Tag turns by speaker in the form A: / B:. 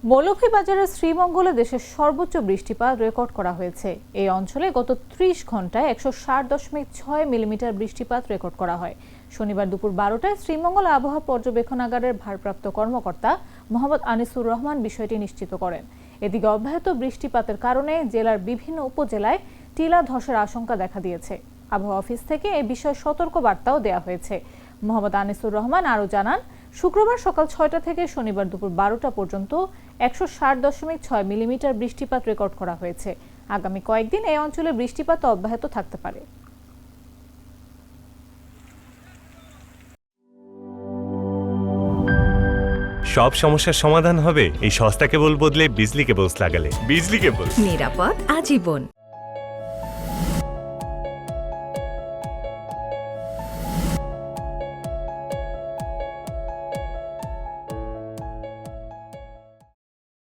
A: মৌলভীবাজারের শ্রীমঙ্গলে দেশের সর্বোচ্চ বৃষ্টিপাত রেকর্ড করা হয়েছে। এই অঞ্চলে গত ৩০ ঘন্টায় ১৬০.৬ মিলিমিটার বৃষ্টিপাত রেকর্ড করা হয়। শনিবার দুপুর ১২টায় শ্রীমঙ্গল আবহাওয়া পর্যবেক্ষণাগারের ভারপ্রাপ্ত কর্মকর্তা মোহাম্মদ আনিসুর রহমান বিষয়টি নিশ্চিত করেন। এদিকে অব্যাহত বৃষ্টিপাতের কারণে জেলার বিভিন্ন উপজেলায় টিলা ধসের আশঙ্কা দেখা দিয়েছে। আবহাওয়া অফিস থেকে এ বিষয়ে সতর্ক বার্তাও দেওয়া হয়েছে। মোহাম্মদ আনিসুর রহমান আরও জানান, শুক্রবার সকাল ৬টা থেকে শনিবার দুপুর ১২টা পর্যন্ত ১৬০.৬ মিলিমিটার বৃষ্টিপাত রেকর্ড করা হয়েছে। আগামী কয়েকদিন এই অঞ্চলে বৃষ্টিপাত অব্যাহত থাকতে পারে।
B: সব সমস্যার সমাধান হবে এই সস্তা কেবল বদলে বিজলি কেবলস লাগালে। বিজলি কেবল,
C: নিরাপদ আজীবন।